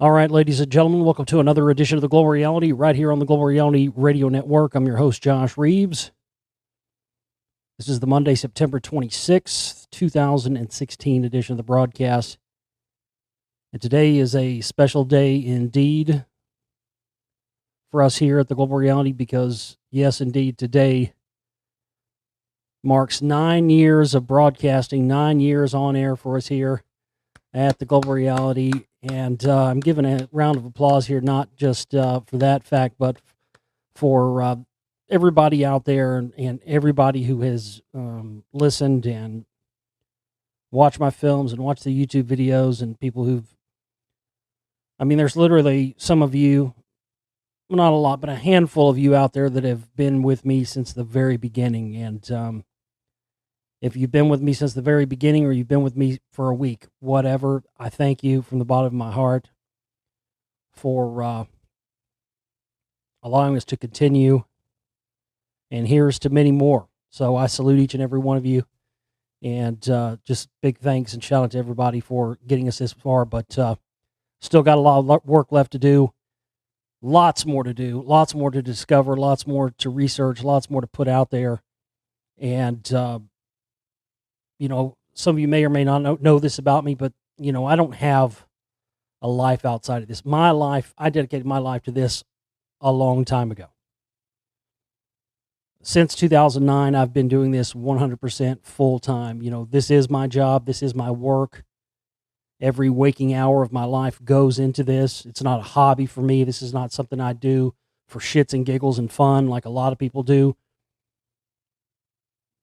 All right, ladies and gentlemen, welcome to another edition of the Global Reality right here on the Global Reality Radio Network. I'm your host, Josh Reeves. This is the Monday, September 26th, 2016 edition of the broadcast. And today is a special day indeed for us here at the Global Reality because, yes, indeed, today marks 9 years of broadcasting, 9 years on air for us here at the Global Reality. And I'm giving a round of applause here, not just for that fact, but for everybody out there and everybody who has listened and watched my films and watched the YouTube videos, and people there's literally some of you, well, not a lot, but a handful of you out there that have been with me since the very beginning. And if you've been with me since the very beginning or you've been with me for a week, whatever, I thank you from the bottom of my heart for allowing us to continue. And here's to many more. So I salute each and every one of you. And just big thanks and shout out to everybody for getting us this far. But still got a lot of work left to do. Lots more to do. Lots more to discover. Lots more to research. Lots more to put out there. And some of you may or may not know this about me, but, I don't have a life outside of this. My life, I dedicated my life to this a long time ago. Since 2009, I've been doing this 100% full time. This is my job. This is my work. Every waking hour of my life goes into this. It's not a hobby for me. This is not something I do for shits and giggles and fun like a lot of people do.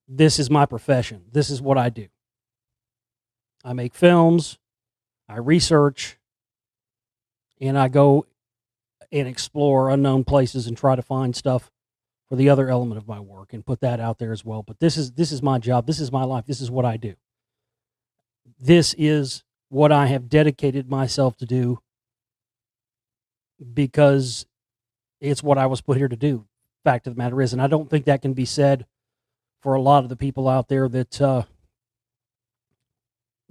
This is my profession. This is what I do. I make films, I research, and I go and explore unknown places and try to find stuff for the other element of my work and put that out there as well. But this is my job. This is my life. This is what I do. This is what I have dedicated myself to do because it's what I was put here to do. Fact of the matter is, and I don't think that can be said for a lot of the people out there that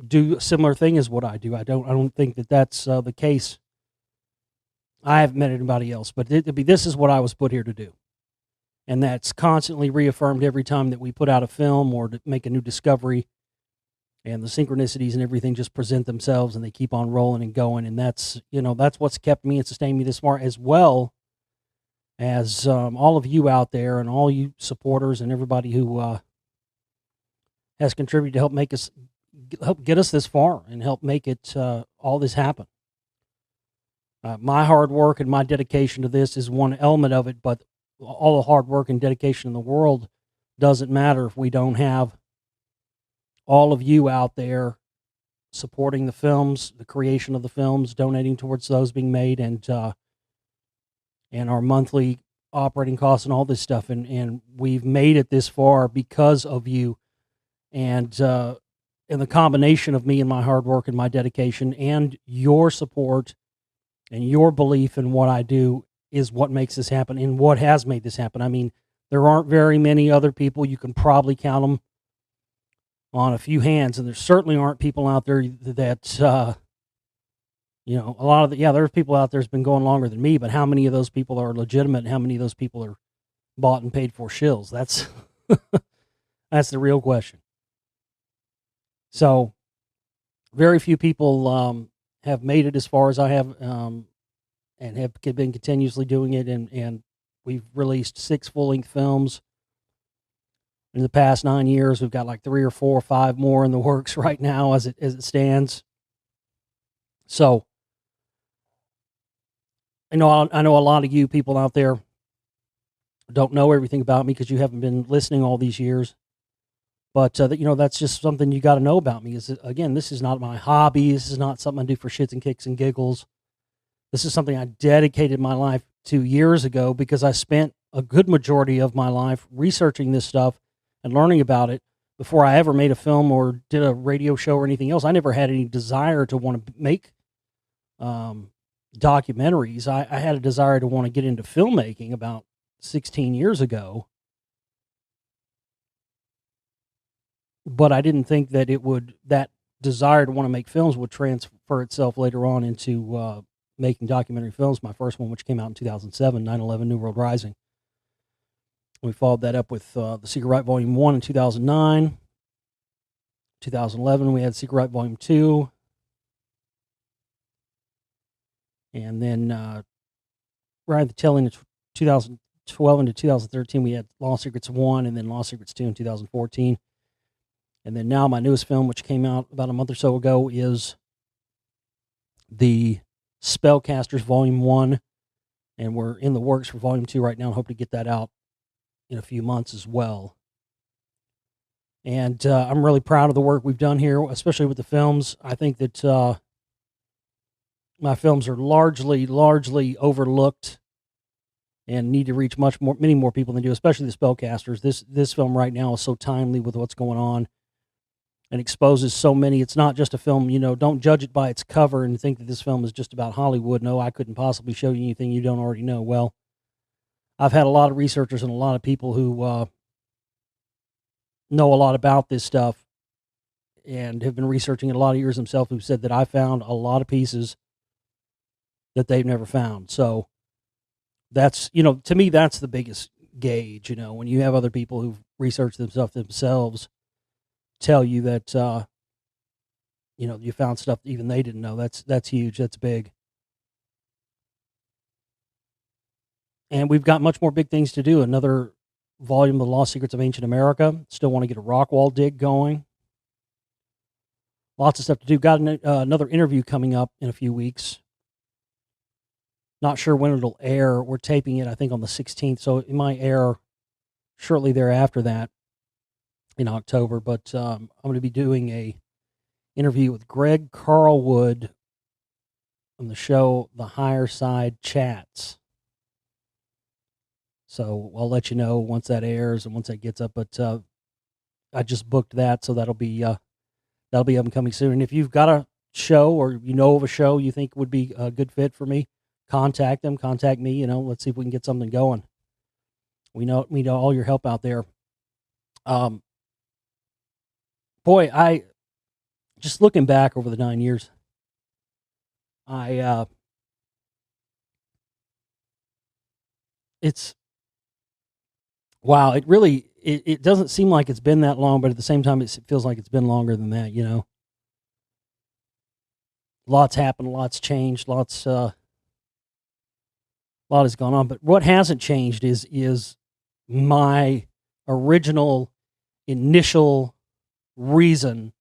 do a similar thing as what I do. I don't think that that's the case. I haven't met anybody else, but this is what I was put here to do. And that's constantly reaffirmed every time that we put out a film or to make a new discovery, and the synchronicities and everything just present themselves and they keep on rolling and going. And that's what's kept me and sustained me this far, as well as all of you out there and all you supporters and everybody who has contributed to help get us this far and help make it all this happen. My hard work and my dedication to this is one element of it, but all the hard work and dedication in the world doesn't matter if we don't have all of you out there supporting the films, the creation of the films, donating towards those being made, and our monthly operating costs and all this stuff. And we've made it this far because of you, and the combination of me and my hard work and my dedication and your support and your belief in what I do is what makes this happen and what has made this happen. I mean, there aren't very many other people. You can probably count them on a few hands, and there certainly aren't people out there that, a lot of there's people out there that's been going longer than me, but how many of those people are legitimate and how many of those people are bought and paid for shills? That's, that's the real question. So very few people have made it as far as I have, and have been continuously doing it. And we've released 6 full-length films in the past 9 years. We've got like 3 or 4 or 5 more in the works right now as it stands. So I know a lot of you people out there don't know everything about me because you haven't been listening all these years. But that's just something you got to know about me. Is that, again, this is not my hobby. This is not something I do for shits and kicks and giggles. This is something I dedicated my life to years ago because I spent a good majority of my life researching this stuff and learning about it before I ever made a film or did a radio show or anything else. I never had any desire to want to make documentaries. I had a desire to want to get into filmmaking about 16 years ago, but I didn't think that that desire to want to make films would transfer itself later on into making documentary films. My first one, which came out in 2007, 9/11 New World Rising. We followed that up with The Secret Right Volume 1 in 2009. 2011, we had Secret Right Volume 2. And then right at the tail end of 2012 into 2013, we had Lost Secrets 1 and then Lost Secrets 2 in 2014. And then now my newest film, which came out about a month or so ago, is the Spellcasters Volume 1. And we're in the works for Volume 2 right now and hope to get that out in a few months as well. And I'm really proud of the work we've done here, especially with the films. I think that my films are largely overlooked and need to reach many more people than do, especially the Spellcasters. This film right now is so timely with what's going on and exposes so many. It's not just a film, don't judge it by its cover and think that this film is just about Hollywood. No, I couldn't possibly show you anything you don't already know. Well, I've had a lot of researchers and a lot of people who know a lot about this stuff and have been researching it a lot of years themselves who've said that I found a lot of pieces that they've never found. So that's, to me, that's the biggest gauge, when you have other people who've researched themselves tell you that, you found stuff that even they didn't know. That's huge. That's big. And we've got much more big things to do. Another volume of the Lost Secrets of Ancient America. Still want to get a rock wall dig going. Lots of stuff to do. Got another interview coming up in a few weeks. Not sure when it'll air. We're taping it, I think, on the 16th, so it might air shortly thereafter that in October. But I'm going to be doing a interview with Greg Carlwood on the show The Higher Side Chats. So I'll let you know once that airs and once that gets up. But I just booked that, so that'll be up and coming soon. And if you've got a show or of a show you think would be a good fit for me, contact me. Let's see if we can get something going. We know all your help out there. Boy, I just looking back over the 9 years, it's wow. It really it doesn't seem like it's been that long, but at the same time, it feels like it's been longer than that. Lots happened, lots changed, a lot has gone on. But what hasn't changed is my original initial reason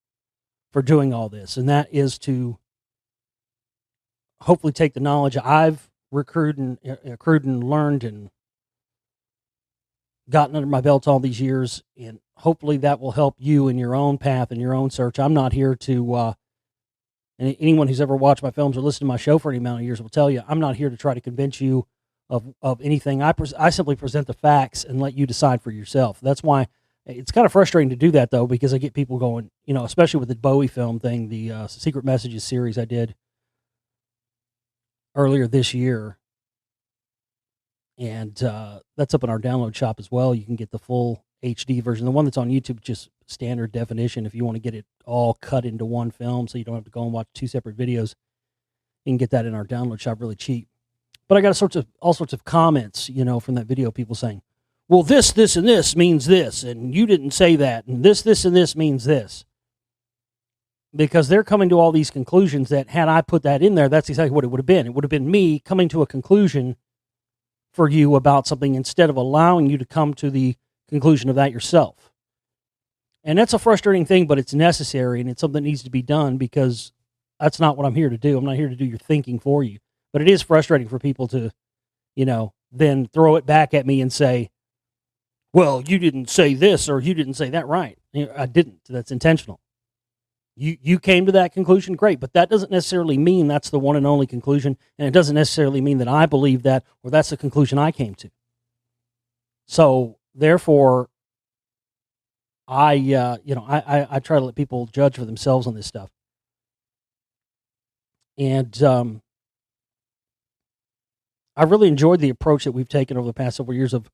for doing all this, and that is to hopefully take the knowledge I've accrued and learned and gotten under my belt all these years, and hopefully that will help you in your own path and your own search. I'm not here to, and anyone who's ever watched my films or listened to my show for any amount of years will tell you, I'm not here to try to convince you of anything. I simply present the facts and let you decide for yourself. That's why it's kind of frustrating to do that, though, because I get people going, especially with the Bowie film thing, the Secret Messages series I did earlier this year. And that's up in our download shop as well. You can get the full HD version. The one that's on YouTube, just standard definition. If you want to get it all cut into one film so you don't have to go and watch two separate videos, you can get that in our download shop really cheap. But I got all sorts of comments, from that video, people saying, well, this, and this means this, and you didn't say that, and this, and this means this. Because they're coming to all these conclusions that had I put that in there, that's exactly what it would have been. It would have been me coming to a conclusion for you about something instead of allowing you to come to the conclusion of that yourself. And that's a frustrating thing, but it's necessary, and it's something that needs to be done because that's not what I'm here to do. I'm not here to do your thinking for you. But it is frustrating for people to, then throw it back at me and say, well, you didn't say this or you didn't say that right. I didn't. That's intentional. You came to that conclusion, great, but that doesn't necessarily mean that's the one and only conclusion, and it doesn't necessarily mean that I believe that or that's the conclusion I came to. So, therefore, I try to let people judge for themselves on this stuff. And I really enjoyed the approach that we've taken over the past several years of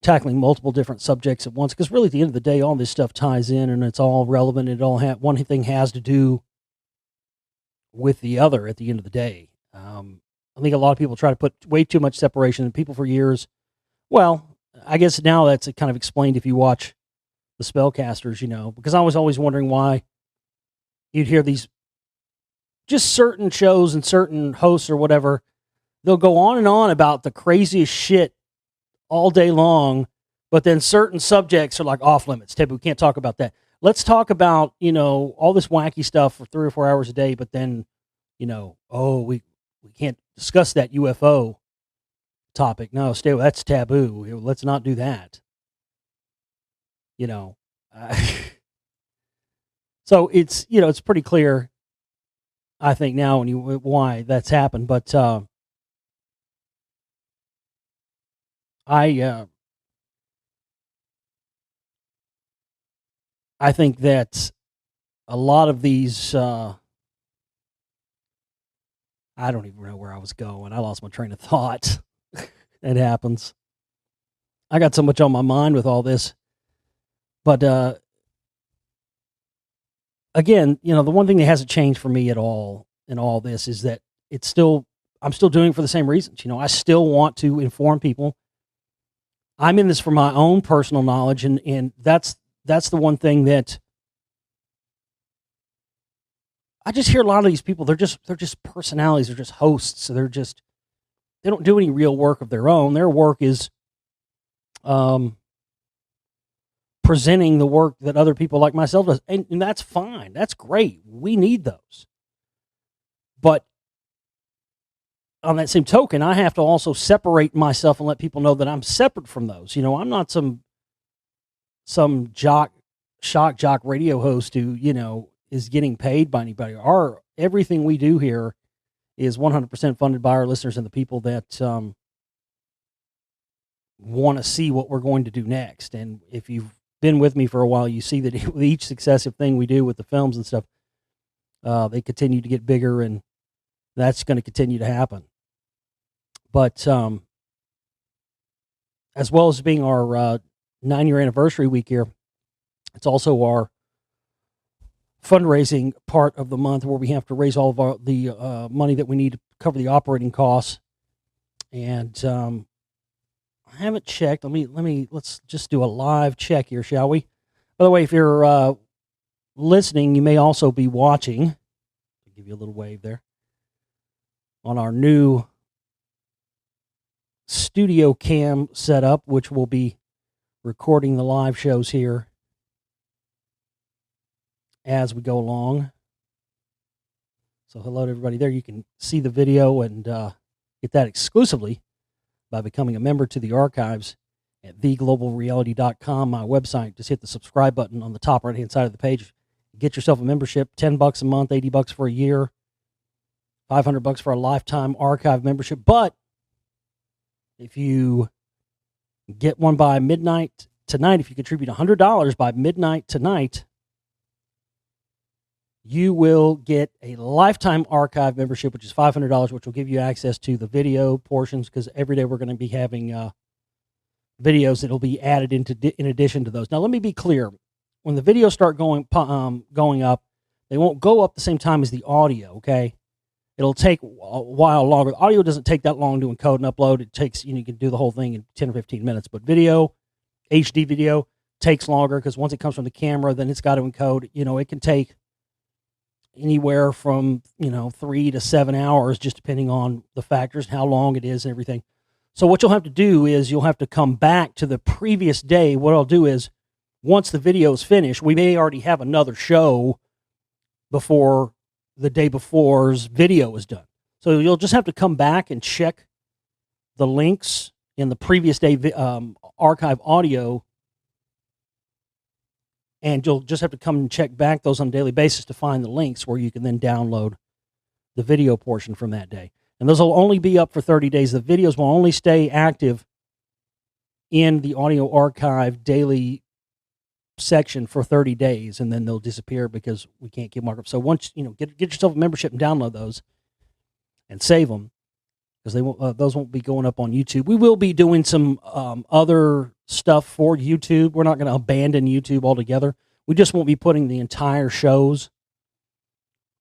tackling multiple different subjects at once, because really at the end of the day, all this stuff ties in and it's all relevant. It all one thing has to do with the other at the end of the day. I think a lot of people try to put way too much separation, and people for years. Well, I guess now that's kind of explained if you watch the Spellcasters, because I was always wondering why you'd hear these just certain shows and certain hosts or whatever. They'll go on and on about the craziest shit all day long, but then certain subjects are like off limits. Taboo, we can't talk about that. Let's talk about, all this wacky stuff for 3 or 4 hours a day, but then, we can't discuss that UFO topic. No, that's taboo. Let's not do that. So it's pretty clear, I think, now why that's happened. But I think that a lot of these, I don't even know where I was going. I lost my train of thought. It happens. I got so much on my mind with all this. But again, the one thing that hasn't changed for me at all in all this is that I'm still doing it for the same reasons. I still want to inform people. I'm in this for my own personal knowledge, and that's the one thing that I just hear a lot of these people. They're just personalities. They're just hosts. So they don't do any real work of their own. Their work is presenting the work that other people like myself does, and that's fine. That's great. We need those. But on that same token, I have to also separate myself and let people know that I'm separate from those. I'm not some shock jock radio host who, is getting paid by anybody. Everything we do here is 100% funded by our listeners and the people that want to see what we're going to do next. And if you've been with me for a while, you see that with each successive thing we do with the films and stuff, they continue to get bigger, and that's going to continue to happen. But as well as being our 9-year anniversary week here, it's also our fundraising part of the month where we have to raise all of the money that we need to cover the operating costs. And I haven't checked. Let's just do a live check here, shall we? By the way, if you're listening, you may also be watching. I'll give you a little wave there on our new studio cam setup, which will be recording the live shows here as we go along. So hello to everybody there. You can see the video and get that exclusively by becoming a member to the archives at theglobalreality.com, my website. Just hit the subscribe button on the top right-hand side of the page. Get yourself a membership, $10 a month, $80 for a year, $500 for a lifetime archive membership. But if you get one by midnight tonight, if you contribute $100 by midnight tonight, you will get a lifetime archive membership, which is $500, which will give you access to the video portions, because every day we're going to be having videos that will be added in addition to those. Now, let me be clear. When the videos start going up, they won't go up the same time as the audio, okay? It'll take a while longer. The audio doesn't take that long to encode and upload. It takes, you can do the whole thing in 10 or 15 minutes. But video, HD video, takes longer, because once it comes from the camera, then it's got to encode. It can take anywhere from 3 to 7 hours, just depending on the factors, how long it is and everything. So what you'll have to do is you'll have to come back to the previous day. What I'll do is, once the video is finished, we may already have another show before the day before's video is done. So you'll just have to come back and check the links in the previous day archive audio, and you'll just have to come and check back those on a daily basis to find the links where you can then download the video portion from that day. And those will only be up for 30 days. The videos will only stay active in the audio archive daily section for 30 days, and then they'll disappear because we can't keep markup. So once, get yourself a membership and download those and save them, because those won't be going up on YouTube. We will be doing some other stuff for YouTube. We're not going to abandon YouTube altogether. We just won't be putting the entire shows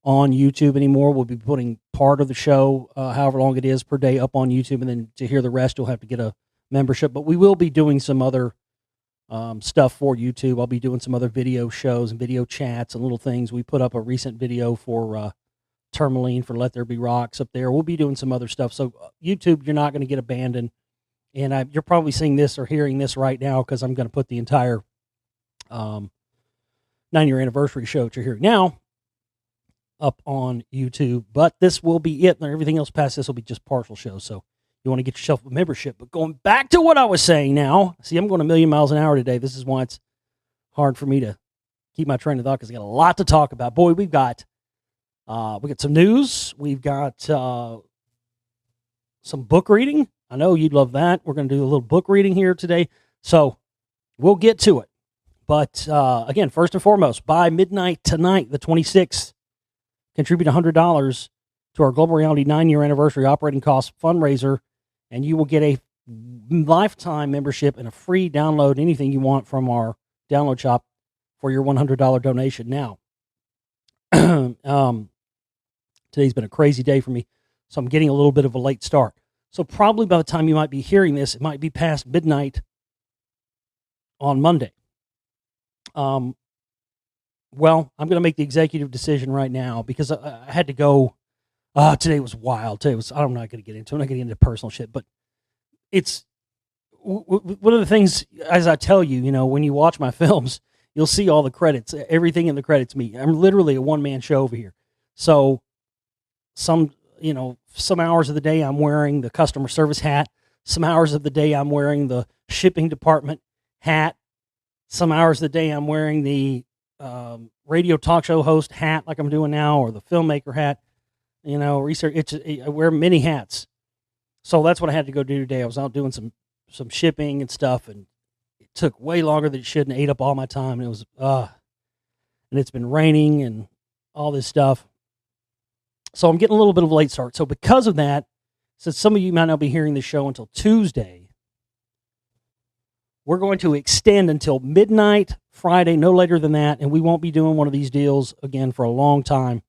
on YouTube anymore. We'll be putting part of the show, however long it is per day, up on YouTube, and then to hear the rest, you'll have to get a membership. But we will be doing some other stuff for YouTube. I'll be doing some other video shows and video chats and little things. We put up a recent video for Tourmaline for Let There Be Rocks up there. We'll be doing some other stuff. So YouTube, you're not going to get abandoned. And you're probably seeing this or hearing this right now because I'm going to put the entire 9-year anniversary show that you're hearing now up on YouTube. But this will be it. And everything else past this will be just partial shows. So you want to get yourself a membership. But going back to what I was saying now, see, I'm going a million miles an hour today. This is why it's hard for me to keep my train of thought because I got a lot to talk about. Boy, we got some news. We've got some book reading. I know you'd love that. We're going to do a little book reading here today. So we'll get to it. But again, first and foremost, by midnight tonight, the 26th, contribute $100 to our Global Reality 9-year anniversary operating cost fundraiser, and you will get a lifetime membership and a free download, anything you want from our download shop for your $100 donation. Now, today's been a crazy day for me, so I'm getting a little bit of a late start. So probably by the time you might be hearing this, it might be past midnight on Monday. Well, I'm going to make the executive decision right now because I had to go. Today was wild. I'm not going to get into it. I'm not going to get into personal shit, but it's one of the things, as I tell you, when you watch my films, you'll see all the credits, everything in the credits me. I'm literally a one-man show over here. So some hours of the day I'm wearing the customer service hat. Some hours of the day I'm wearing the shipping department hat. Some hours of the day I'm wearing the radio talk show host hat like I'm doing now, or the filmmaker hat. Research. I wear many hats. So that's what I had to go do today. I was out doing some shipping and stuff, and it took way longer than it should and ate up all my time. And it was, and it's been raining and all this stuff. So I'm getting a little bit of a late start. So because of that, since some of you might not be hearing this show until Tuesday, we're going to extend until midnight Friday, no later than that, and we won't be doing one of these deals again for a long time.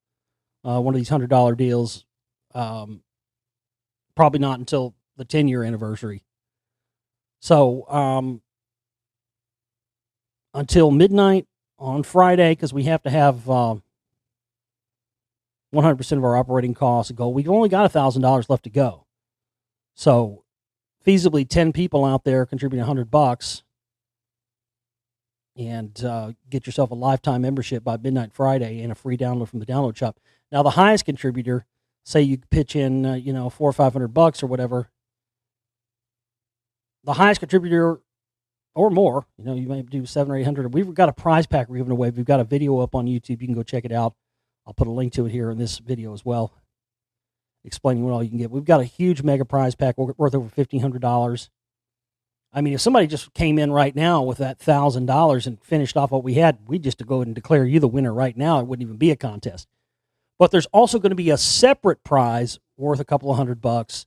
One of these $100 deals, probably not until the 10-year anniversary. So until midnight on Friday, because we have to have 100% of our operating costs go. We've only got $1,000 left to go. So feasibly 10 people out there contributing $100 and get yourself a lifetime membership by midnight Friday and a free download from the download shop. Now, the highest contributor, say you pitch in, $400 or $500 or whatever, the highest contributor or more, you may do 700 or 800. We've got a prize pack we're giving away. We've got a video up on YouTube. You can go check it out. I'll put a link to it here in this video as well, explaining what all you can get. We've got a huge mega prize pack worth over $1,500. I mean, if somebody just came in right now with that $1,000 and finished off what we had, we'd just go ahead and declare you the winner right now. It wouldn't even be a contest. But there's also going to be a separate prize worth a couple of $100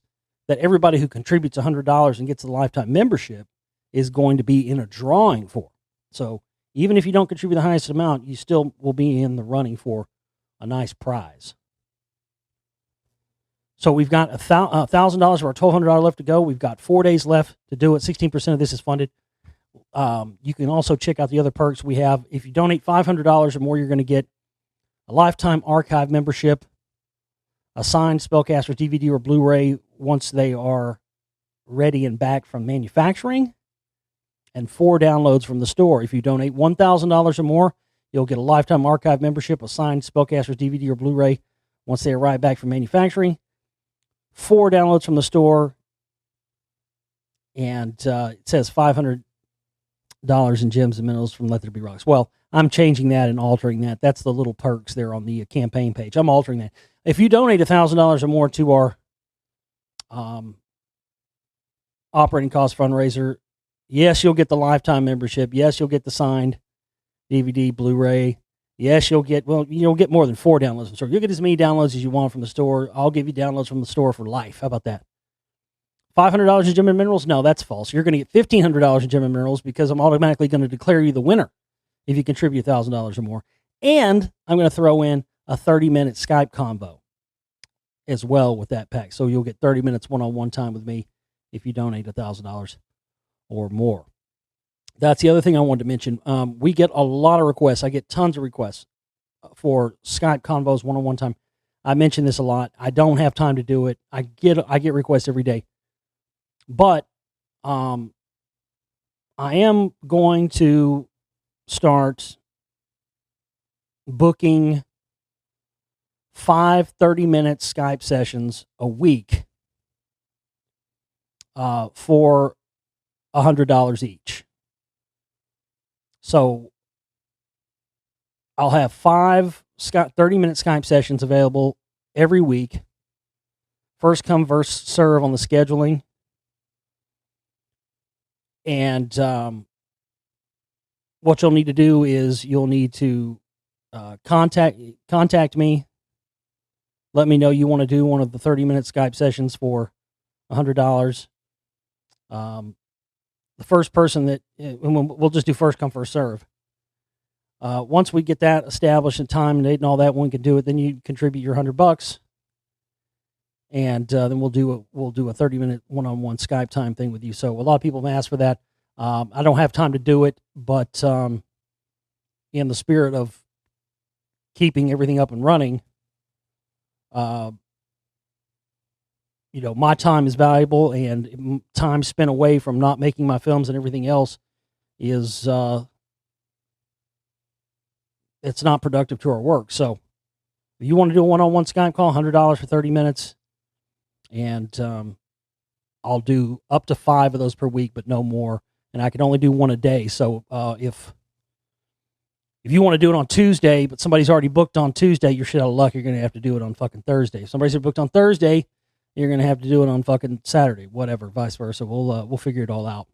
that everybody who contributes $100 and gets the lifetime membership is going to be in a drawing for. So even if you don't contribute the highest amount, you still will be in the running for a nice prize. So we've got $1,000 of our $1,200 left to go. We've got 4 days left to do it. 16% of this is funded. You can also check out the other perks we have. If you donate $500 or more, you're going to get a lifetime archive membership, a signed Spellcasters DVD or Blu-ray once they are ready and back from manufacturing, and 4 downloads from the store. If you donate $1,000 or more, you'll get a lifetime archive membership, a signed Spellcasters DVD or Blu-ray once they arrive back from manufacturing, 4 downloads from the store, and it says $500 in gems and minerals from Let There Be Rocks. Well, I'm changing that and altering that. That's the little perks there on the campaign page. I'm altering that. If you donate $1,000 or more to our operating cost fundraiser, yes, you'll get the lifetime membership. Yes, you'll get the signed DVD, Blu-ray. Yes, you'll get more than 4 downloads from the store. You'll get as many downloads as you want from the store. I'll give you downloads from the store for life. How about that? $500 in gem and minerals? No, that's false. You're going to get $1,500 in gem and minerals because I'm automatically going to declare you the winner if you contribute $1,000 or more. And I'm going to throw in a 30-minute Skype combo. as well with that pack. So you'll get 30 minutes one-on-one time with me if you donate $1,000 or more. That's the other thing I wanted to mention. We get a lot of requests. I get tons of requests for Skype convos, one-on-one time. I mention this a lot. I don't have time to do it. I get requests every day. But I am going to start booking 5 30-minute Skype sessions a week for $100 each. So I'll have 5 30-minute Skype sessions available every week. First come, first serve on the scheduling. And what you'll need to do is you'll need to contact me. Let me know you want to do one of the 30-minute Skype sessions for $100. The first person that we'll just do first come, first serve. Once we get that established and time and date and all that, one can do it. Then you contribute your $100, and then we'll do a 30-minute one-on-one Skype time thing with you. So a lot of people have asked for that. I don't have time to do it, but in the spirit of keeping everything up and running, my time is valuable, and time spent away from not making my films and everything else is it's not productive to our work. So if you want to do a one-on-one Skype call, $100 for 30 minutes, and I'll do up to 5 of those per week, but no more, and I can only do one a day. So if you want to do it on Tuesday, but somebody's already booked on Tuesday, you're shit out of luck. You're going to have to do it on fucking Thursday. If somebody's booked on Thursday, you're going to have to do it on fucking Saturday, whatever, vice versa. We'll figure it all out.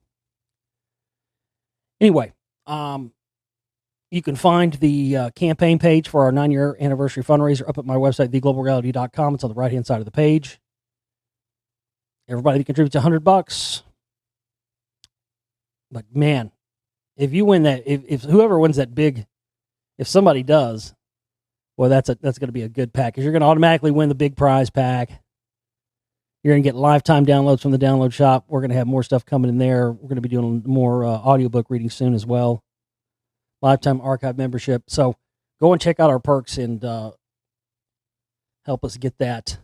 Anyway, you can find the campaign page for our 9-year anniversary fundraiser up at my website, theglobalreality.com. It's on the right-hand side of the page. Everybody that contributes $100. But man, if you win that, if whoever wins that big, if somebody does, well, that's going to be a good pack, because you're going to automatically win the big prize pack. You're going to get lifetime downloads from the download shop. We're going to have more stuff coming in there. We're going to be doing more audiobook reading soon as well. Lifetime archive membership. So go and check out our perks and help us get that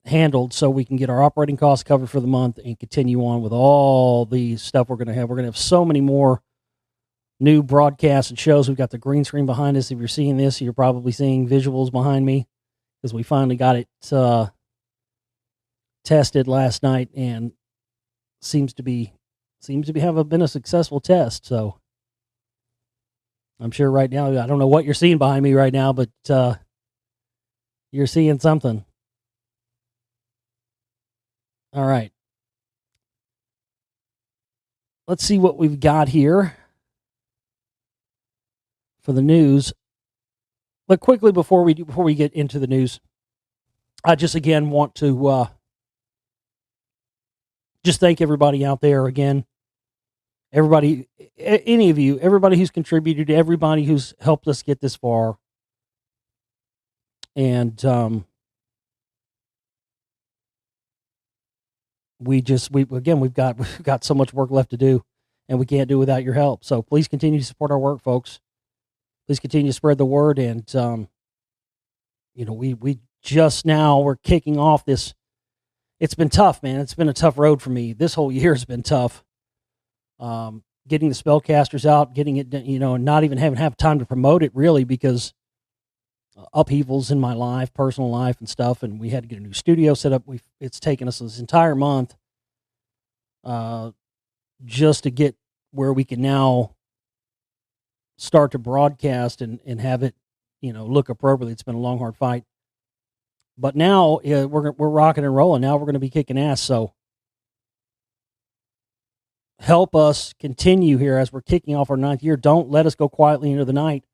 handled so we can get our operating costs covered for the month and continue on with all the stuff we're going to have. We're going to have so many more new broadcasts and shows. We've got the green screen behind us. If you're seeing this, you're probably seeing visuals behind me, because we finally got it tested last night, and seems to been a successful test. So I'm sure right now, I don't know what you're seeing behind me right now, but you're seeing something. All right. Let's see what we've got here for the news. But quickly, before we get into the news, I just again want to just thank everybody out there again. Everybody, any of you, everybody who's contributed, everybody who's helped us get this far. And we've got so much work left to do, and we can't do it without your help. So please continue to support our work, folks. Please continue to spread the word. And we just now, we're kicking off this. It's been tough, man. It's been a tough road for me. This whole year has been tough. Getting the spellcasters out, getting it, and not even have time to promote it, really, because upheavals in my life, personal life and stuff, and we had to get a new studio set up. It's taken us this entire month just to get where we can now start to broadcast and have it, look appropriately. It's been a long, hard fight. But now we're rocking and rolling. Now we're going to be kicking ass. So help us continue here as we're kicking off our 9th year. Don't let us go quietly into the night.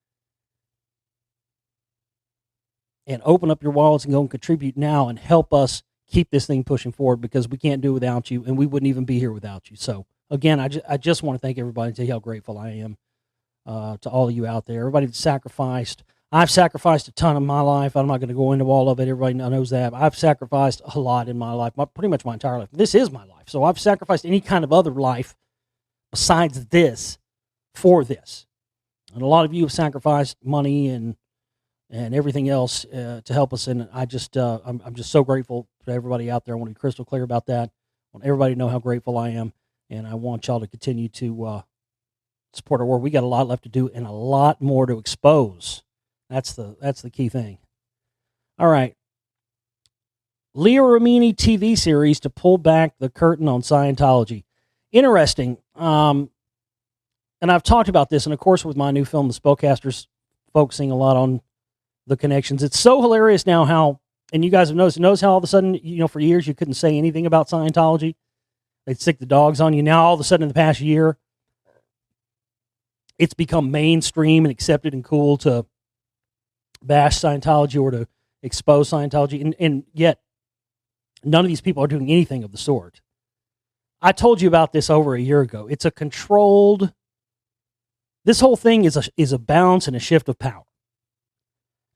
And open up your wallets and go and contribute now and help us keep this thing pushing forward, because we can't do it without you, and we wouldn't even be here without you. So again, I just want to thank everybody and tell you how grateful I am to all of you out there. Everybody that sacrificed. I've sacrificed a ton of my life. I'm not going to go into all of it. Everybody knows that. I've sacrificed a lot in my life, pretty much my entire life. This is my life. So I've sacrificed any kind of other life besides this for this. And a lot of you have sacrificed money and everything else to help us. And I just, I'm just so grateful to everybody out there. I want to be crystal clear about that. I want everybody to know how grateful I am. And I want y'all to continue to support our work. We got a lot left to do and a lot more to expose. That's the key thing. All right. Leah Remini TV series to pull back the curtain on Scientology. Interesting. And I've talked about this, and of course with my new film, The Spellcasters, focusing a lot on the connections. It's so hilarious now how, and you guys have noticed how all of a sudden, for years you couldn't say anything about Scientology. They'd stick the dogs on you. Now all of a sudden in the past year, it's become mainstream and accepted and cool to bash Scientology or to expose Scientology. And yet none of these people are doing anything of the sort. I told you about this over a year ago. It's a controlled, this whole thing is a balance and a shift of power.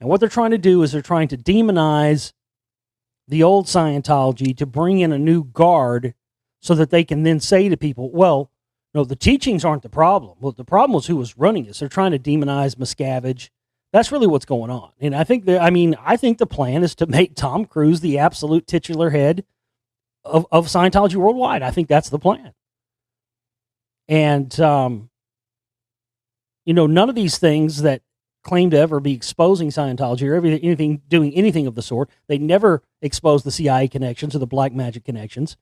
And what they're trying to do is they're trying to demonize the old Scientology to bring in a new guard so that they can then say to people, well, no, the teachings aren't the problem. Well, the problem was who was running this. They're trying to demonize Miscavige. That's really what's going on. And I think the plan is to make Tom Cruise the absolute titular head of Scientology worldwide. I think that's the plan. And, none of these things that claim to ever be exposing Scientology or doing anything of the sort, they never exposed the CIA connections or the black magic connections.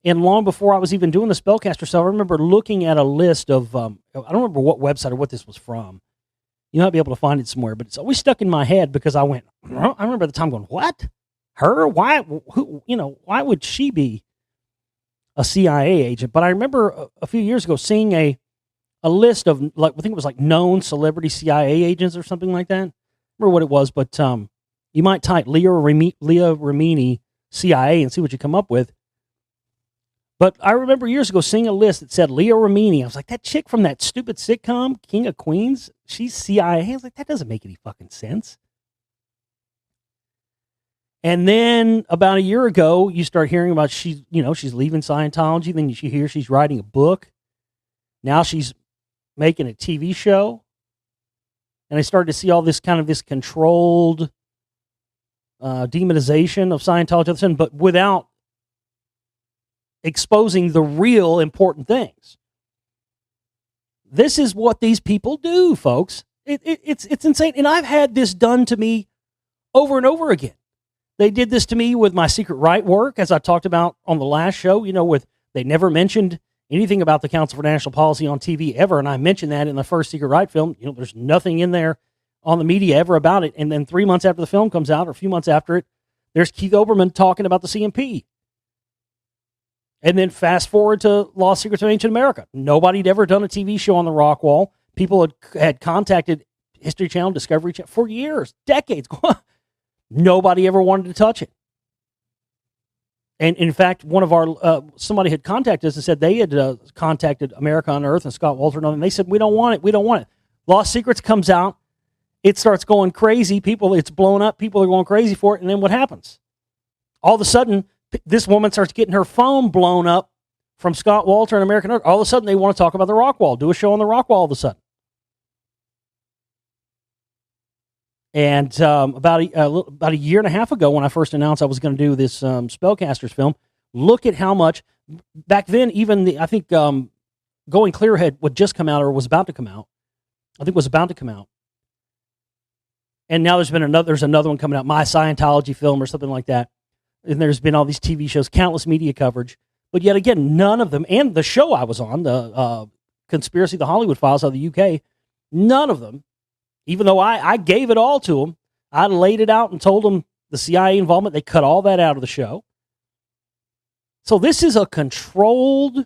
And long before I was even doing the Spellcaster stuff, I remember looking at a list of, I don't remember what website or what this was from. You might be able to find it somewhere, but it's always stuck in my head because I remember at the time going, what? Her? Why? Who? Why would she be a CIA agent? But I remember a few years ago seeing a list of, I think it was known celebrity CIA agents or something like that. I don't remember what it was, but you might type Leah Remini CIA and see what you come up with. But I remember years ago seeing a list that said Leah Remini. I was like, that chick from that stupid sitcom, King of Queens, she's CIA. I was like, that doesn't make any fucking sense. And then about a year ago, you start hearing about she's leaving Scientology. Then you hear she's writing a book. Now she's making a TV show. And I started to see all this this controlled demonization of Scientology, but without exposing the real important things. This is what these people do, folks. It's insane. And I've had this done to me over and over again. They did this to me with my Secret Right work, as I talked about on the last show, they never mentioned anything about the Council for National Policy on TV ever. And I mentioned that in the first Secret Right film. There's nothing in there on the media ever about it. And then 3 months after the film comes out, or a few months after it, there's Keith Olbermann talking about the CMP. And then fast forward to Lost Secrets of Ancient America. Nobody had ever done a TV show on the Rockwall. People had contacted History Channel, Discovery Channel for years, decades. Nobody ever wanted to touch it. And in fact, one of our somebody had contacted us and said they had contacted America on Earth and Scott Walter and they said, we don't want it. We don't want it. Lost Secrets comes out. It starts going crazy. It's blown up. People are going crazy for it. And then what happens? All of a sudden, this woman starts getting her phone blown up from Scott Walter and American Earth. All of a sudden, they want to talk about the Rockwall, do a show on the Rockwall all of a sudden. And about a year and a half ago, when I first announced I was going to do this Spellcasters film, look at how much, back then, even I think Going Clear would just come out or was about to come out. I think it was about to come out. And now there's another one coming out, My Scientology Film or something like that. And there's been all these TV shows, countless media coverage. But yet again, none of them, and the show I was on, the Conspiracy, the Hollywood Files out of the UK, none of them, even though I gave it all to them, I laid it out and told them the CIA involvement, they cut all that out of the show. So this is a controlled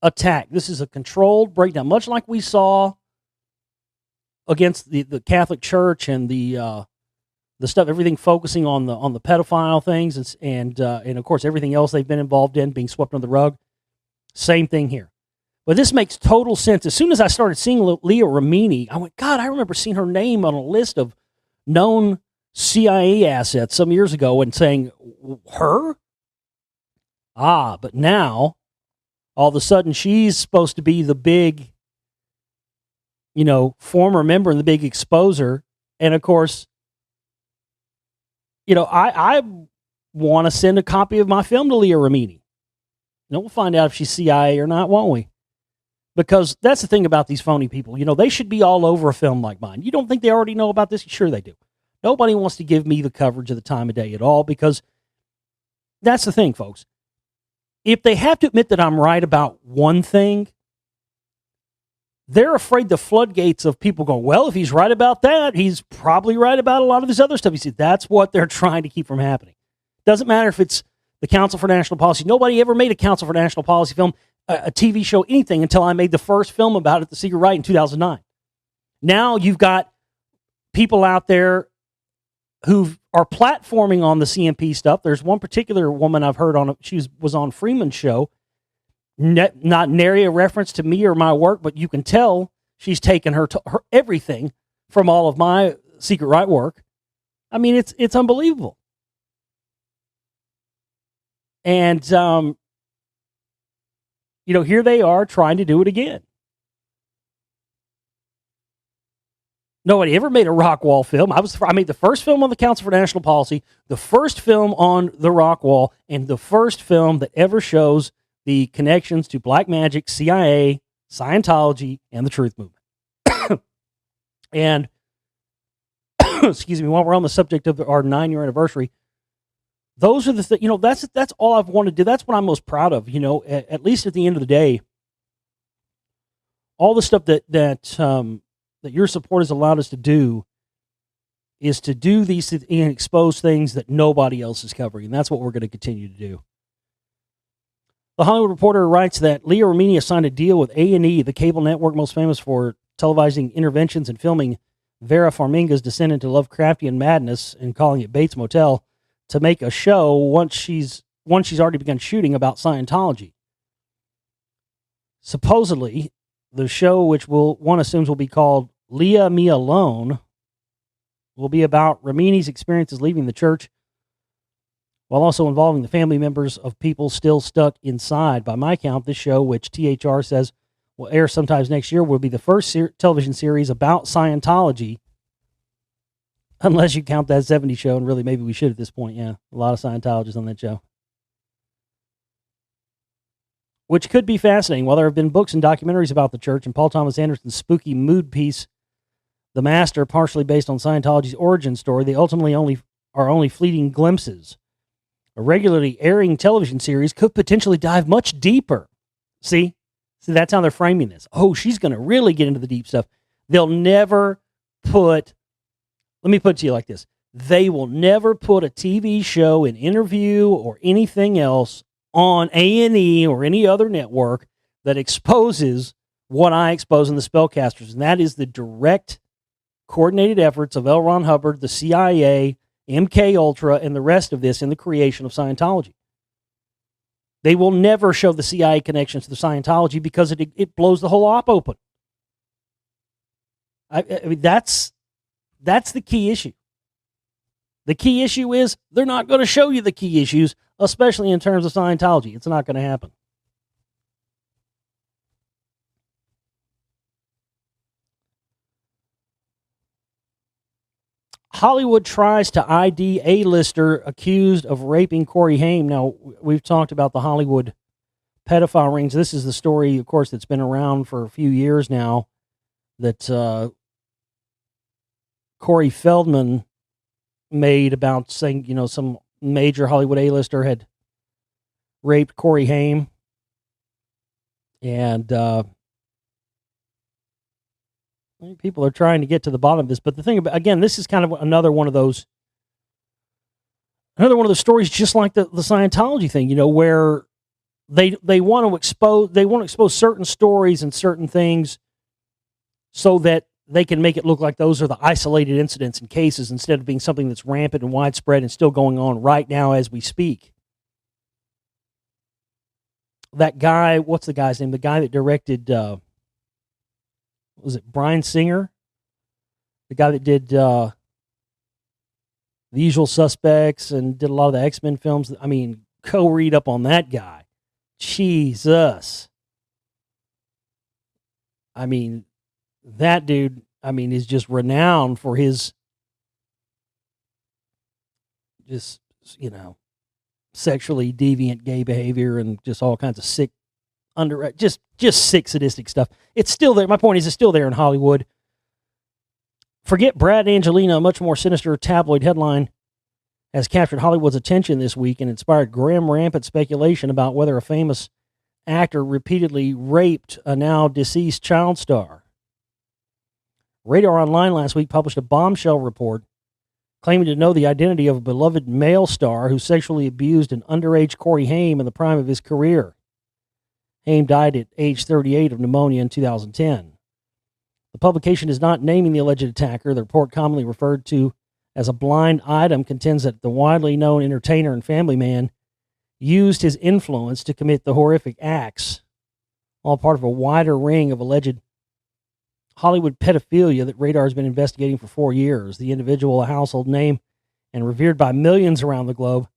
attack. This is a controlled breakdown, much like we saw against the Catholic Church and the stuff, everything focusing on the pedophile things and of course everything else they've been involved in being swept under the rug. Same thing here. But this makes total sense. As soon as I started seeing Leah Remini, I went, God, I remember seeing her name on a list of known CIA assets some years ago and saying, her? But now, all of a sudden, she's supposed to be the big, former member and the big exposer. And of course, I want to send a copy of my film to Leah Remini. We'll find out if she's CIA or not, won't we? Because that's the thing about these phony people. They should be all over a film like mine. You don't think they already know about this? Sure they do. Nobody wants to give me the coverage of the time of day at all, because that's the thing, folks. If they have to admit that I'm right about one thing, they're afraid the floodgates of people going, well, if he's right about that, he's probably right about a lot of this other stuff. You see, that's what they're trying to keep from happening. Doesn't matter if it's the Council for National Policy. Nobody ever made a Council for National Policy film, a TV show, anything, until I made the first film about it, The Secret Right, in 2009. Now you've got people out there who are platforming on the CMP stuff. There's one particular woman I've heard on, she was on Freeman's show, not nary a reference to me or my work, but you can tell she's taken her everything from all of my Secret Right work. I mean, it's unbelievable. And, here they are trying to do it again. Nobody ever made a Rockwall film. I made the first film on the Council for National Policy, the first film on the Rockwall, and the first film that ever shows the connections to black magic, CIA, Scientology, and the Truth Movement. And, excuse me, while we're on the subject of our 9-year anniversary, those are the things, that's all I've wanted to do. That's what I'm most proud of, at least at the end of the day. All the stuff that your support has allowed us to do is to do these and expose things that nobody else is covering. And that's what we're going to continue to do. The Hollywood Reporter writes that Leah Remini signed a deal with A&E, the cable network most famous for televising interventions and filming Vera Farmiga's descent into Lovecraftian madness and calling it Bates Motel, to make a show once she's already begun shooting about Scientology. Supposedly, the show, which one assumes will be called Leah Me Alone, will be about Remini's experiences leaving the church, while also involving the family members of people still stuck inside. By my count, this show, which THR says will air sometimes next year, will be the first television series about Scientology, unless you count that 70 show, and really maybe we should at this point. Yeah, a lot of Scientologists on that show. Which could be fascinating. While there have been books and documentaries about the church, and Paul Thomas Anderson's spooky mood piece, The Master, partially based on Scientology's origin story, they ultimately are only fleeting glimpses. A regularly airing television series could potentially dive much deeper. See, that's how they're framing this. Oh, she's going to really get into the deep stuff. They'll never put... Let me put it to you like this. They will never put a TV show, an interview, or anything else on A&E or any other network that exposes what I expose in the Spellcasters. And that is the direct coordinated efforts of L. Ron Hubbard, the CIA, MK Ultra, and the rest of this in the creation of Scientology. They will never show the CIA connections to the Scientology because it blows the whole op open. I mean, that's the key issue. The key issue is they're not going to show you the key issues, especially in terms of Scientology. It's not going to happen. Hollywood tries to ID A-lister accused of raping Corey Haim. Now, we've talked about the Hollywood pedophile rings. This is the story, of course, that's been around for a few years now, that Corey Feldman made about saying, some major Hollywood A-lister had raped Corey Haim. And people are trying to get to the bottom of this. But the thing about, again, this is kind of another one of those stories, just like the Scientology thing, where they want to expose certain stories and certain things so that they can make it look like those are the isolated incidents and cases instead of being something that's rampant and widespread and still going on right now as we speak. that guy, what's the guy's name? The guy that directed, was it Bryan Singer? The guy that did The Usual Suspects and did a lot of the X-Men films. I mean, go read up on that guy. Jesus. I mean, that dude, is just renowned for his just, sexually deviant gay behavior and just all kinds of sick just sick sadistic stuff. It's still there. My point is, it's still there in Hollywood. Forget Brad and Angelina. A much more sinister tabloid headline has captured Hollywood's attention this week and inspired grim, rampant speculation about whether a famous actor repeatedly raped a now deceased child star. Radar Online last week published a bombshell report claiming to know the identity of a beloved male star who sexually abused an underage Corey Haim in the prime of his career. Haim died at age 38 of pneumonia in 2010. The publication is not naming the alleged attacker. The report, commonly referred to as a blind item, contends that the widely known entertainer and family man used his influence to commit the horrific acts, all part of a wider ring of alleged Hollywood pedophilia that Radar has been investigating for 4 years. The individual, a household name and revered by millions around the globe,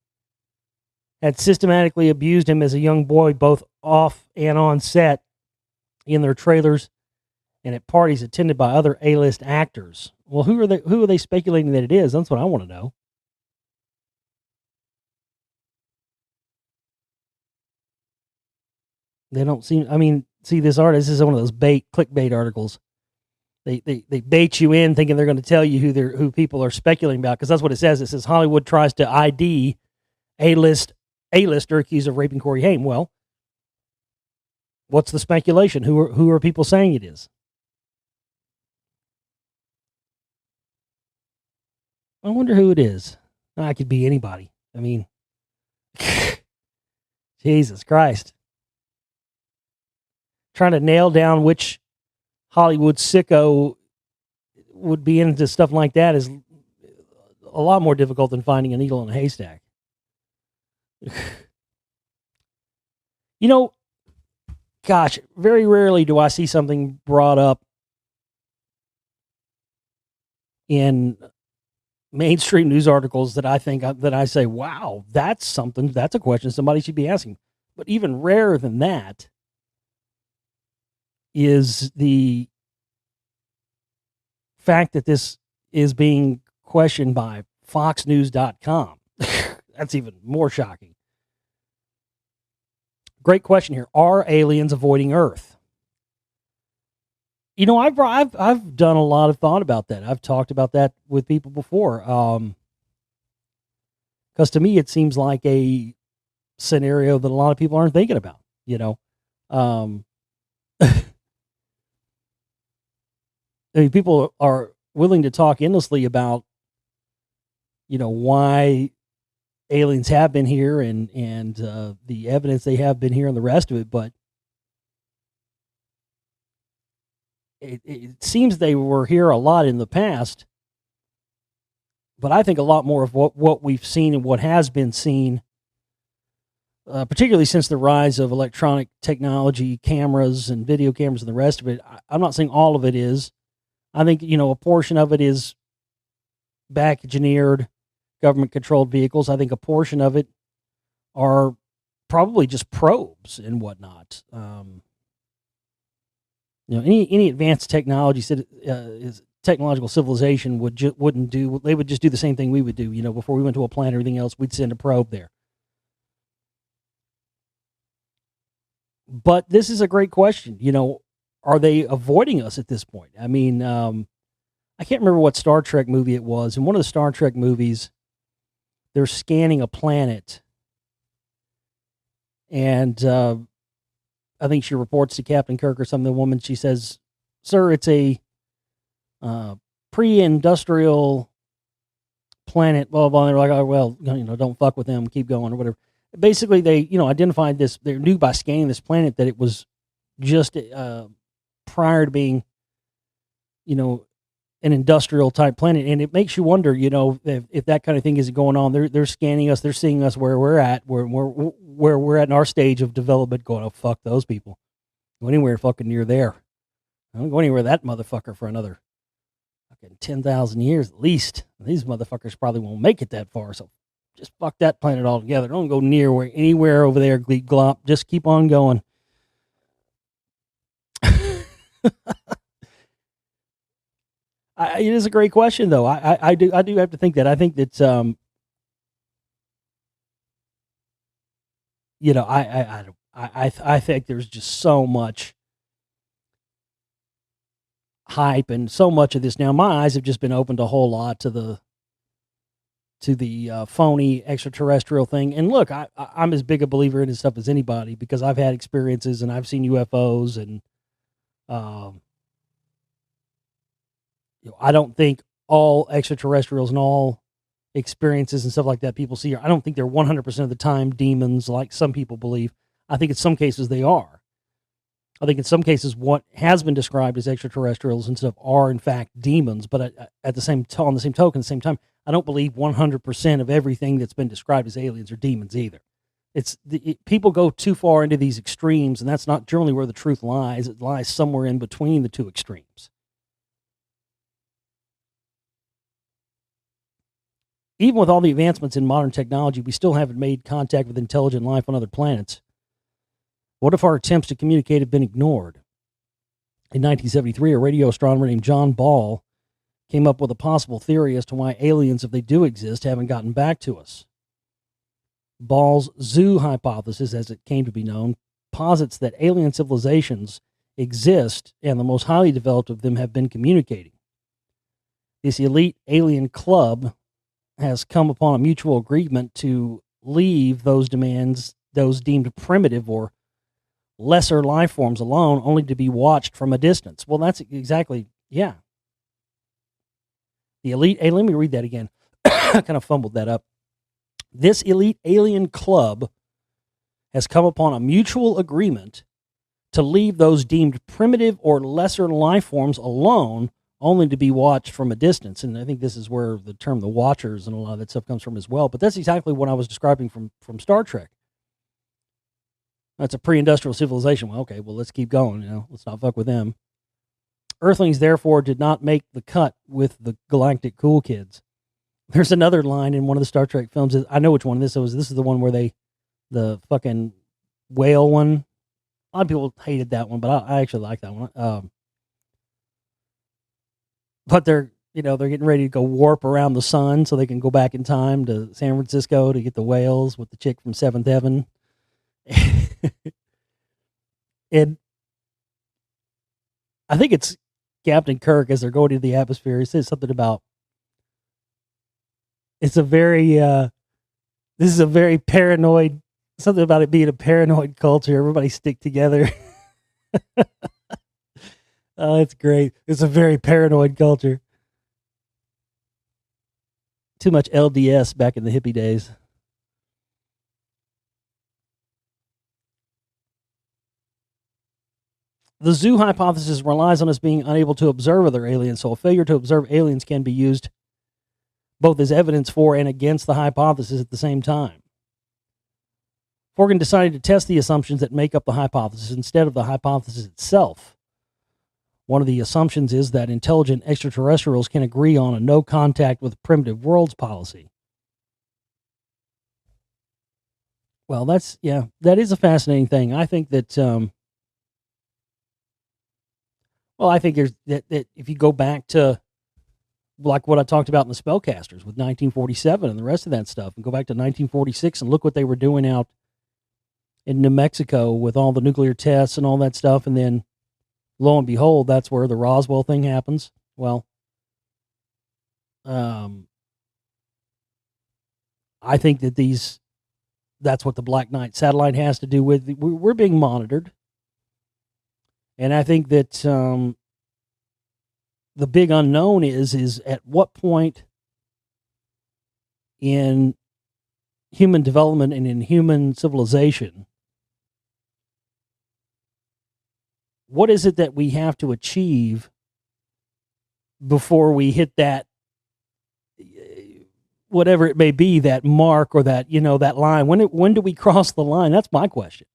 had systematically abused him as a young boy, both off and on set, in their trailers and at parties attended by other A-list actors. Well, who are they speculating that it is? That's what I want to know. They don't seem, see, this artist is one of those clickbait articles. They bait you in thinking they're going to tell you who people are speculating about, because that's what it says. It says Hollywood tries to ID A-lister accused of raping Corey Haim. Well, what's the speculation? Who are people saying it is? I wonder who it is. I could be anybody. Jesus Christ. Trying to nail down which Hollywood sicko would be into stuff like that is a lot more difficult than finding a needle in a haystack. Gosh, very rarely do I see something brought up in mainstream news articles that I say, wow, that's a question somebody should be asking. But even rarer than that is the fact that this is being questioned by foxnews.com. That's even more shocking. Great question here. Are aliens avoiding Earth? I've done a lot of thought about that. I've talked about that with people before. Because to me, it seems like a scenario that a lot of people aren't thinking about, people are willing to talk endlessly about, why aliens have been here and the evidence they have been here and the rest of it, but it seems they were here a lot in the past. But I think a lot more of what we've seen and what has been seen, particularly since the rise of electronic technology, cameras and video cameras and the rest of it. I'm not saying all of it is. I think, a portion of it is back engineered, government-controlled vehicles. I think a portion of it are probably just probes and whatnot. Any advanced technology, technological civilization wouldn't do. They would just do the same thing we would do. Before we went to a planet, everything else, we'd send a probe there. But this is a great question. Are they avoiding us at this point? I can't remember what Star Trek movie it was. In one of the Star Trek movies, they're scanning a planet, and I think she reports to Captain Kirk or something. The woman, she says, "Sir, it's a pre-industrial planet." Blah, blah, blah. And they're like, "Oh, well, don't fuck with them. Keep going," or whatever. Basically, they identified this. They knew by scanning this planet that it was just prior to being, an industrial type planet. And it makes you wonder, if that kind of thing is going on. They're scanning us. They're seeing us where we're at. where we're at in our stage of development going, oh, fuck those people. Go anywhere fucking near there. I don't go anywhere that motherfucker for another fucking 10,000 years at least. These motherfuckers probably won't make it that far, so just fuck that planet altogether. Don't go anywhere over there, Gleep Glop. Just keep on going. It is a great question, though. I do have to think that. I think that you know, I think there's just so much hype and so much of this now. My eyes have just been opened a whole lot to the phony extraterrestrial thing. And look, I'm as big a believer in this stuff as anybody because I've had experiences and I've seen UFOs and I don't think all extraterrestrials and all experiences and stuff like that people see, I don't think they're 100% of the time demons like some people believe. I think in some cases they are. I think in some cases what has been described as extraterrestrials and stuff are in fact demons, but on the same time, I don't believe 100% of everything that's been described as aliens are demons either. People go too far into these extremes, and that's not generally where the truth lies. It lies somewhere in between the two extremes. Even with all the advancements in modern technology, we still haven't made contact with intelligent life on other planets. What if our attempts to communicate have been ignored? In 1973, a radio astronomer named John Ball came up with a possible theory as to why aliens, if they do exist, haven't gotten back to us. Ball's zoo hypothesis, as it came to be known, posits that alien civilizations exist and the most highly developed of them have been communicating. This elite alien club has come upon a mutual agreement to leave those deemed primitive or lesser life forms alone, only to be watched from a distance. Well, that's exactly, yeah. The elite, let me read that again. I kind of fumbled that up. This elite alien club has come upon a mutual agreement to leave those deemed primitive or lesser life forms alone, only to be watched from a distance. And I think this is where the term the Watchers and a lot of that stuff comes from as well. But that's exactly what I was describing from Star Trek. That's a pre-industrial civilization. Well, okay, well, let's keep going. Let's not fuck with them. Earthlings, therefore, did not make the cut with the galactic cool kids. There's another line in one of the Star Trek films. I know which one this is. This is the one where the fucking whale one. A lot of people hated that one, but I actually like that one. But they're getting ready to go warp around the sun so they can go back in time to San Francisco to get the whales with the chick from Seventh Heaven. And I think it's Captain Kirk, as they're going into the atmosphere, he says something about this is a very paranoid, something about it being a paranoid culture. Everybody stick together. Oh, it's great. It's a very paranoid culture. Too much LDS back in the hippie days. The zoo hypothesis relies on us being unable to observe other aliens, so a failure to observe aliens can be used both as evidence for and against the hypothesis at the same time. Forgan decided to test the assumptions that make up the hypothesis instead of the hypothesis itself. One of the assumptions is that intelligent extraterrestrials can agree on a no contact with primitive worlds policy. Well, that is a fascinating thing. I think that, I think there's that if you go back to like what I talked about in the Spellcasters with 1947 and the rest of that stuff, and go back to 1946 and look what they were doing out in New Mexico with all the nuclear tests and all that stuff, and then lo and behold, that's where the Roswell thing happens. Well, I think that that's what the Black Knight satellite has to do with. We're being monitored. And I think that the big unknown is at what point in human development and in human civilization, what is it that we have to achieve before we hit that, whatever it may be, that mark or that, that line. When do we cross the line? That's my question.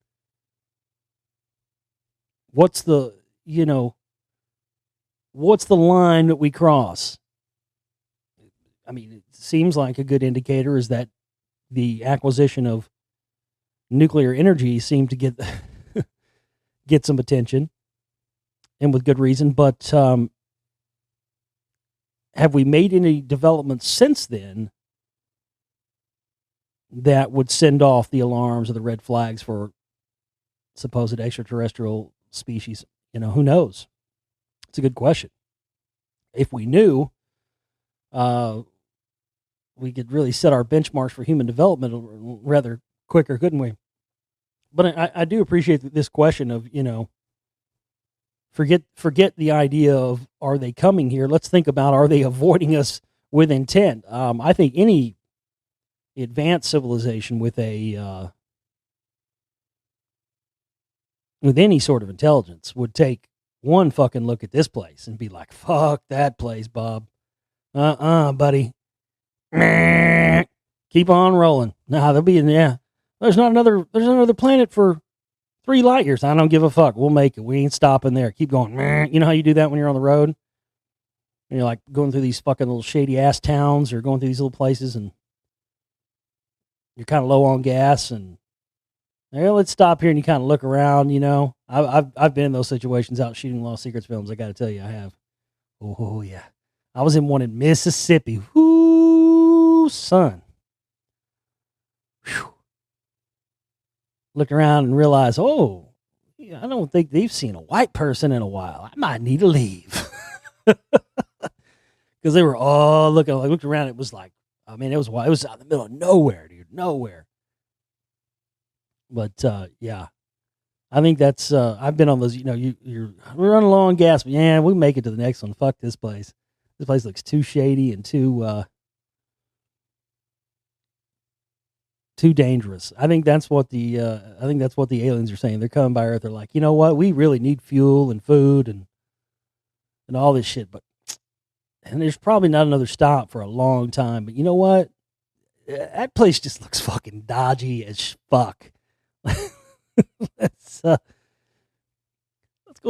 What's the, what's the line that we cross? I mean, it seems like a good indicator is that the acquisition of nuclear energy seemed to get get some attention, and with good reason. But have we made any developments since then that would send off the alarms or the red flags for supposed extraterrestrial species? Who knows? It's a good question. If we knew, we could really set our benchmarks for human development rather quicker, couldn't we? But I do appreciate this question of, forget the idea of, are they coming here? Let's think about, are they avoiding us with intent? I think any advanced civilization with a with any sort of intelligence would take one fucking look at this place and be like, fuck that place, Bob. Buddy. Keep on rolling. Nah, there'll be, there's another planet for 3 light years. I don't give a fuck. We'll make it. We ain't stopping there. Keep going. You know how you do that when you're on the road? And you're like going through these fucking little shady ass towns or going through these little places and you're kind of low on gas and let's stop here, and you kind of look around, I've been in those situations out shooting Lost Secrets films. I got to tell you, I have. Oh yeah. I was in one in Mississippi. Whoo, son. Whew. Looked around and realized, I don't think they've seen a white person in a while. I might need to leave. Because they were all looking. I looked around. It was like, it was out in the middle of nowhere, dude. Nowhere. But yeah, I think that's. I've been on those. We're running low on gas, but yeah, we make it to the next one. Fuck this place. This place looks too shady and too dangerous. I think that's what the aliens are saying. They're coming by Earth. They're like, you know what? We really need fuel and food and all this shit. And there's probably not another stop for a long time. But you know what? That place just looks fucking dodgy as fuck. Let's go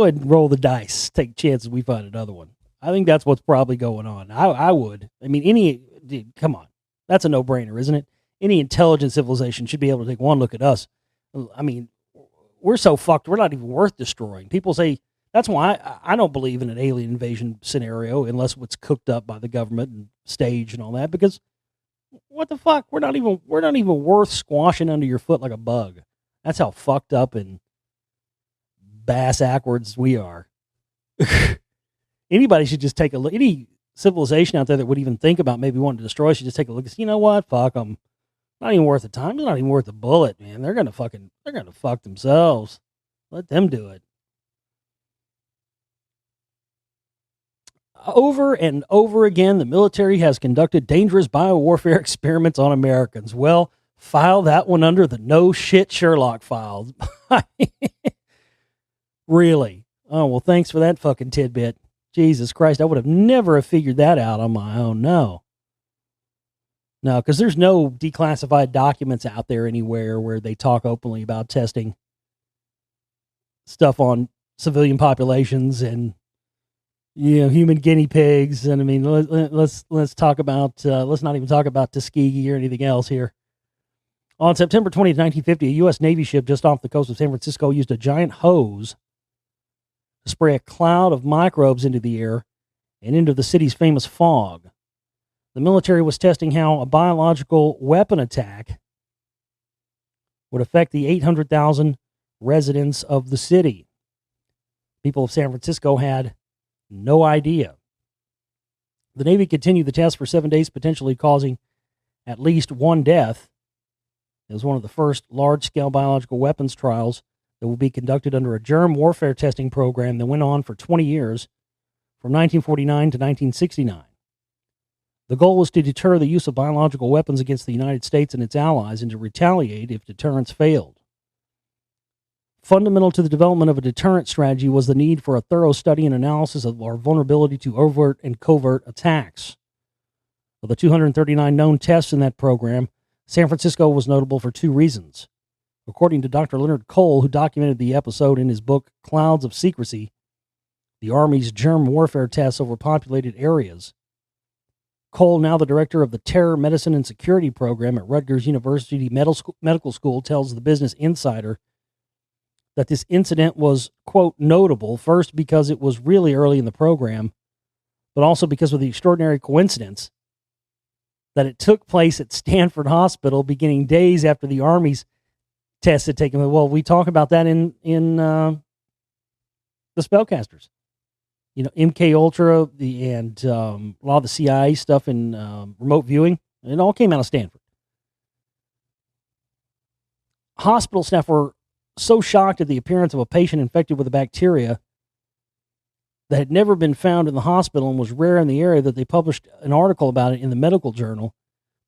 ahead and roll the dice. Take chances we find another one. I think that's what's probably going on. I would. Dude, come on. That's a no-brainer, isn't it? Any intelligent civilization should be able to take one look at us. We're so fucked, we're not even worth destroying. People say, that's why I don't believe in an alien invasion scenario unless it's cooked up by the government and staged and all that, because what the fuck? We're not even worth squashing under your foot like a bug. That's how fucked up and bass-ackwards we are. Anybody should just take a look. Any civilization out there that would even think about maybe wanting to destroy should just take a look and say, you know what? Fuck them. Not even worth the time. It's not even worth the bullet, man. They're gonna fuck themselves. Let them do it. Over and over again, the military has conducted dangerous biowarfare experiments on Americans. Well, file that one under the no shit Sherlock files. Really? Oh, well, thanks for that fucking tidbit. Jesus Christ, I would have never have figured that out on my own. No, because there's no declassified documents out there anywhere where they talk openly about testing stuff on civilian populations and human guinea pigs. And let's talk about let's not even talk about Tuskegee or anything else here. On September 20th, 1950, a U.S. Navy ship just off the coast of San Francisco used a giant hose to spray a cloud of microbes into the air and into the city's famous fog. The military was testing how a biological weapon attack would affect the 800,000 residents of the city. People of San Francisco had no idea. The Navy continued the test for 7 days, potentially causing at least one death. It was one of the first large-scale biological weapons trials that will be conducted under a germ warfare testing program that went on for 20 years, from 1949 to 1969. The goal was to deter the use of biological weapons against the United States and its allies and to retaliate if deterrence failed. Fundamental to the development of a deterrent strategy was the need for a thorough study and analysis of our vulnerability to overt and covert attacks. Of the 239 known tests in that program, San Francisco was notable for two reasons. According to Dr. Leonard Cole, who documented the episode in his book Clouds of Secrecy, the Army's germ warfare tests over populated areas. Cole, now the director of the Terror, Medicine, and Security program at Rutgers University Medical School, tells the Business Insider that this incident was, quote, notable, first because it was really early in the program, but also because of the extraordinary coincidence that it took place at Stanford Hospital beginning days after the Army's test had taken place. Well, we talk about that in the Spellcasters. You know, MK Ultra and a lot of the CIA stuff in remote viewing, it all came out of Stanford. Hospital staff were so shocked at the appearance of a patient infected with a bacteria that had never been found in the hospital and was rare in the area that they published an article about it in the medical journal.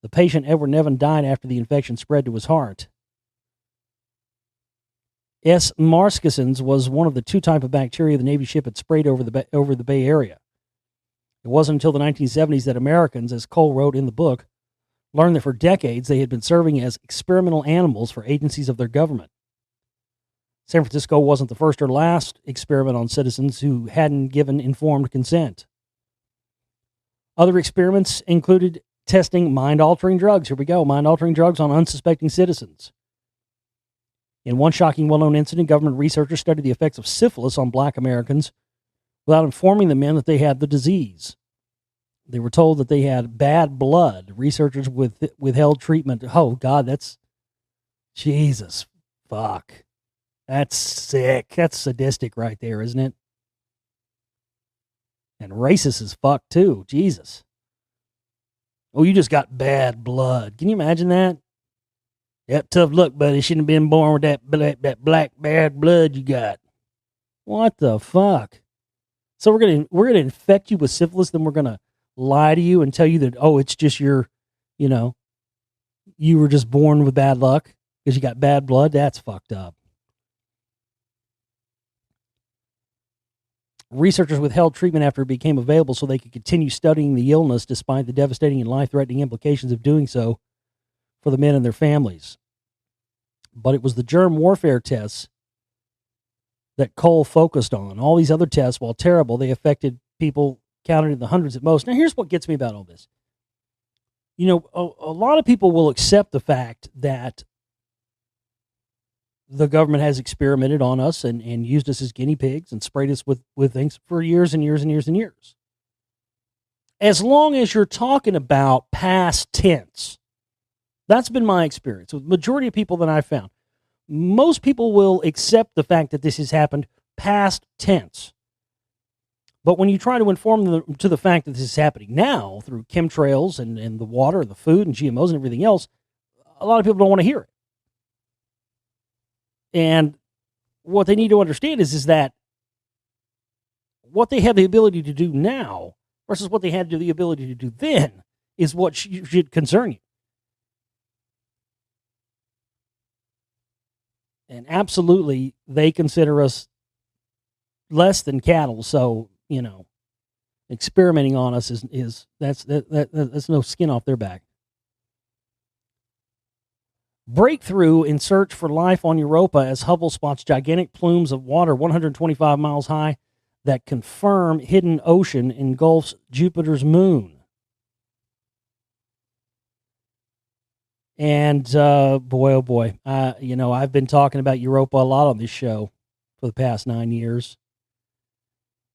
The patient, Edward Nevin, died after the infection spread to his heart. S. marcescens was one of the two types of bacteria the Navy ship had sprayed over the Bay Area. It wasn't until the 1970s that Americans, as Cole wrote in the book, learned that for decades they had been serving as experimental animals for agencies of their government. San Francisco wasn't the first or last experiment on citizens who hadn't given informed consent. Other experiments included testing mind-altering drugs. Here we go, mind-altering drugs on unsuspecting citizens. In one shocking, well-known incident, government researchers studied the effects of syphilis on black Americans without informing the men that they had the disease. They were told that they had bad blood. Researchers withheld treatment. Oh, God, that's... Jesus. Fuck. That's sick. That's sadistic right there, isn't it? And racist as fuck, too. Jesus. Oh, you just got bad blood. Can you imagine that? Yep, tough luck, buddy. Shouldn't have been born with that black bad blood you got. What the fuck? So we're gonna infect you with syphilis, then we're gonna lie to you and tell you that, oh, it's just you were just born with bad luck because you got bad blood. That's fucked up. Researchers withheld treatment after it became available so they could continue studying the illness despite the devastating and life-threatening implications of doing so for the men and their families. But it was the germ warfare tests that Cole focused on. All these other tests, while terrible, they affected people counted in the hundreds at most. Now, here's what gets me about all this. You know, a lot of people will accept the fact that the government has experimented on us and used us as guinea pigs and sprayed us with things for years and years and years and years. As long as you're talking about past tense. That's been my experience with the majority of people that I've found. Most people will accept the fact that this has happened past tense. But when you try to inform them to the fact that this is happening now through chemtrails and the water, the food, and GMOs and everything else, a lot of people don't want to hear it. And what they need to understand is that what they have the ability to do now versus what they had the ability to do then is what should concern you. And absolutely, they consider us less than cattle. So, experimenting on us that's no skin off their back. Breakthrough in search for life on Europa as Hubble spots gigantic plumes of water 125 miles high that confirm hidden ocean engulfs Jupiter's moon. And boy, oh boy, I've been talking about Europa a lot on this show for the past 9 years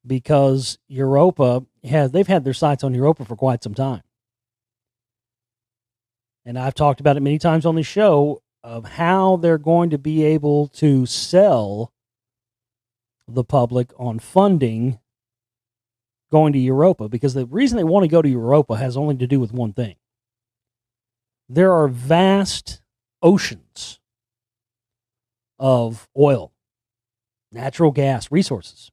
because they've had their sights on Europa for quite some time. And I've talked about it many times on the show of how they're going to be able to sell the public on funding going to Europa, because the reason they want to go to Europa has only to do with one thing. There are vast oceans of oil, natural gas, resources,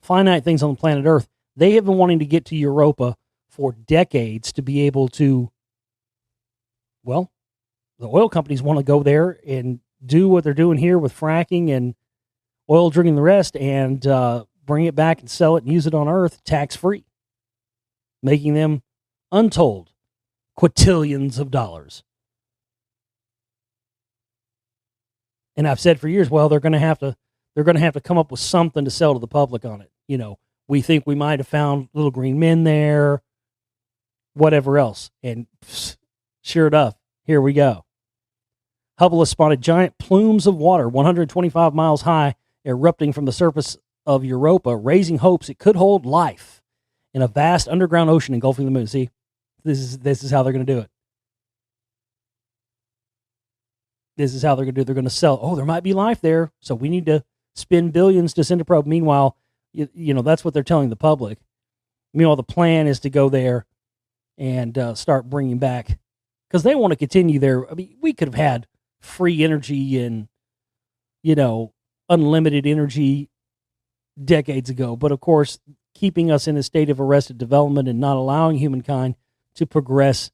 finite things on the planet Earth. They have been wanting to get to Europa for decades to be able to, well, the oil companies want to go there and do what they're doing here with fracking and oil drilling the rest and bring it back and sell it and use it on Earth tax-free, making them untold quintillions of dollars. And I've said for years, well, they're going to have to come up with something to sell to the public on it. We think we might have found little green men there, whatever else. And sure enough, here we go. Hubble has spotted giant plumes of water 125 miles high erupting from the surface of Europa, raising hopes it could hold life in a vast underground ocean engulfing the moon. See, this is how they're going to do it. This is how they're going to do it. They're going to sell, oh, there might be life there, so we need to spend billions to send a probe. Meanwhile, that's what they're telling the public. Meanwhile, the plan is to go there and start bringing back, because they want to continue their, we could have had free energy and, unlimited energy decades ago. But of course, keeping us in a state of arrested development and not allowing humankind to progress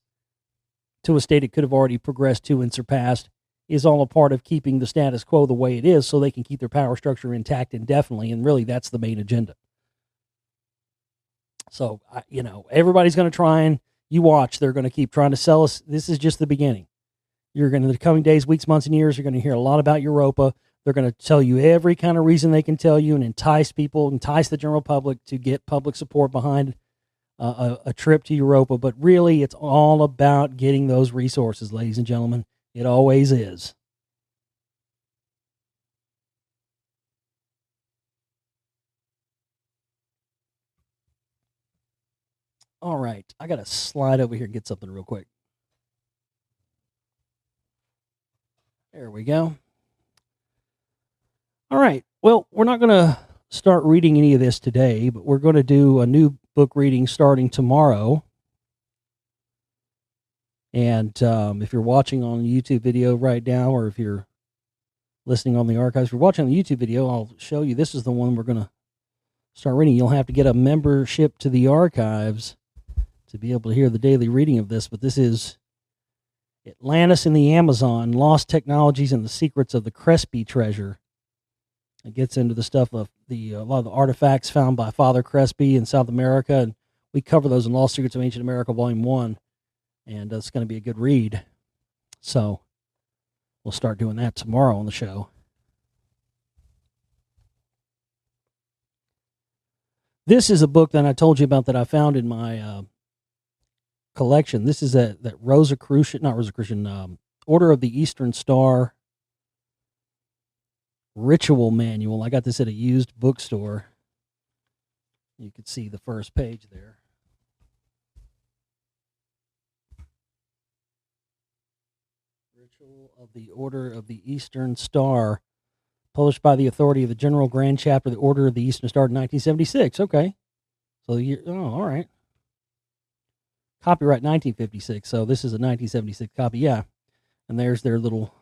to a state it could have already progressed to and surpassed is all a part of keeping the status quo the way it is so they can keep their power structure intact indefinitely. And really, that's the main agenda. So, everybody's going to try, and you watch, they're going to keep trying to sell us. This is just the beginning. You're going to, the coming days, weeks, months, and years, you're going to hear a lot about Europa. They're going to tell you every kind of reason they can tell you and entice the general public to get public support behind a trip to Europa. But really, it's all about getting those resources, ladies and gentlemen. It always is. All right. I got to slide over here and get something real quick. There we go. All right. Well, we're not going to start reading any of this today, but we're going to do a new book reading starting tomorrow. And if you're watching on the YouTube video right now, or if you're listening on the archives, if you're watching the YouTube video, I'll show you. This is the one we're going to start reading. You'll have to get a membership to the archives to be able to hear the daily reading of this. But this is Atlantis in the Amazon, Lost Technologies and the Secrets of the Crespi Treasure. It gets into the stuff of a lot of the artifacts found by Father Crespi in South America. And we cover those in Lost Secrets of Ancient America, Volume 1. And it's going to be a good read. So we'll start doing that tomorrow on the show. This is a book that I told you about that I found in my collection. This is that Order of the Eastern Star Ritual Manual. I got this at a used bookstore. You can see the first page there. Ritual of the Order of the Eastern Star, published by the authority of the General Grand Chapter of the Order of the Eastern Star in 1976. Okay. So, all right. Copyright 1956. So this is a 1976 copy. Yeah. And there's their little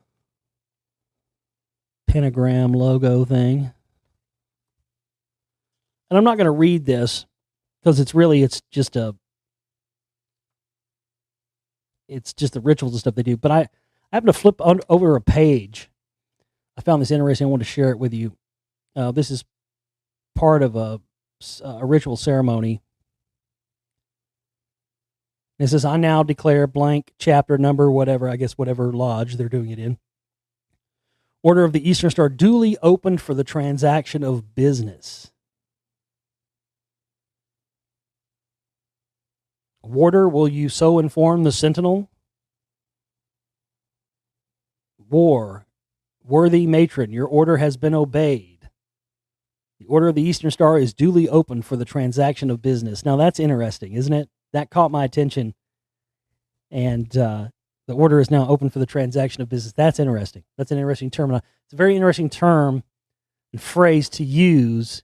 pentagram logo thing. And I'm not going to read this because it's just the rituals and stuff they do. But I happened to flip over a page. I found this interesting. I wanted to share it with you. This is part of a ritual ceremony. It says, I now declare blank chapter number, whatever lodge they're doing it in. Order of the Eastern Star duly opened for the transaction of business. Warder, will you so inform the Sentinel? War, worthy matron, your order has been obeyed. The Order of the Eastern Star is duly opened for the transaction of business. Now that's interesting, isn't it? That caught my attention. And the order is now open for the transaction of business. That's interesting. That's an interesting term. It's a very interesting term and phrase to use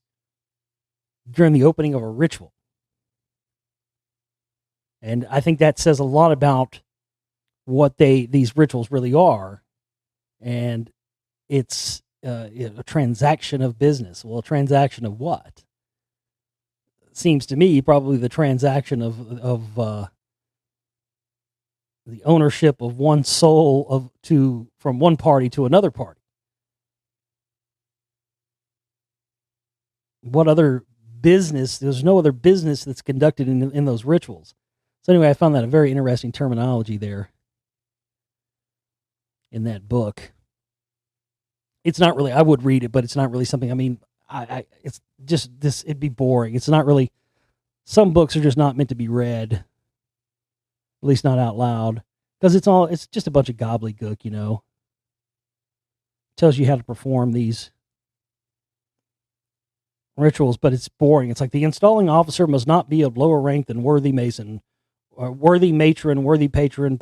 during the opening of a ritual. And I think that says a lot about what these rituals really are. And it's a transaction of business. Well, a transaction of what? Seems to me probably the transaction of the ownership of one soul from one party to another party. What other business? There's no other business that's conducted in those rituals. So anyway, I found that a very interesting terminology there in that book. It's not really, I would read it, but it's not really something, I mean, it's just this, it'd be boring. It's not really, some books are just not meant to be read, at least not out loud, because it's just a bunch of gobbledygook, you know. Tells you how to perform these rituals, but it's boring. It's like the installing officer must not be of lower rank than worthy mason, or worthy matron, worthy patron,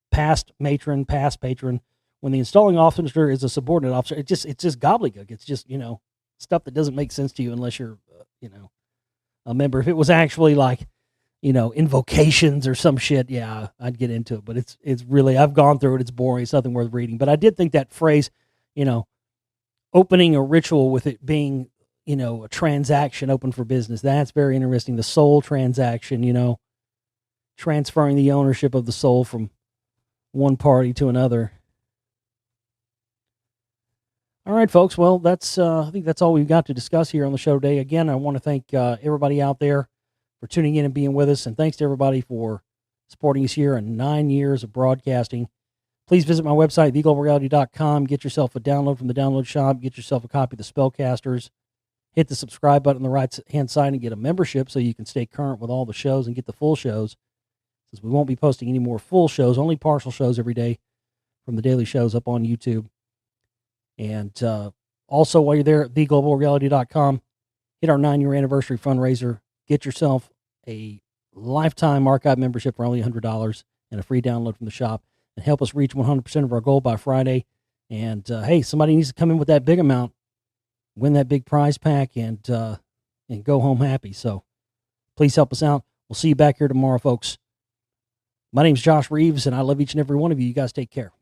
past matron, past patron. When the installing officer is a subordinate officer, it's just gobbledygook. It's just, you know, stuff that doesn't make sense to you unless you're, you know, a member. If it was actually like, you know, invocations or some shit, yeah, I'd get into it. But it's really, I've gone through it. It's boring. It's nothing worth reading. But I did think that phrase, you know, opening a ritual with it being, you know, a transaction open for business, that's very interesting. The soul transaction, you know, transferring the ownership of the soul from one party to another. All right, folks. Well, that's I think that's all we've got to discuss here on the show today. Again, I want to thank everybody out there for tuning in and being with us, and thanks to everybody for supporting us here in 9 years of broadcasting. Please visit my website, theglobalreality.com. Get yourself a download from the download shop. Get yourself a copy of the Spellcasters. Hit the subscribe button on the right-hand side and get a membership so you can stay current with all the shows and get the full shows. Since we won't be posting any more full shows, only partial shows every day from the daily shows up on YouTube. And also, while you're there at theglobalreality.com, hit our 9-year anniversary fundraiser. Get yourself a lifetime archive membership for only $100 and a free download from the shop, and help us reach 100% of our goal by Friday. And hey, somebody needs to come in with that big amount, win that big prize pack, and go home happy. So please help us out. We'll see you back here tomorrow, folks. My name's Josh Reeves, and I love each and every one of you. You guys take care.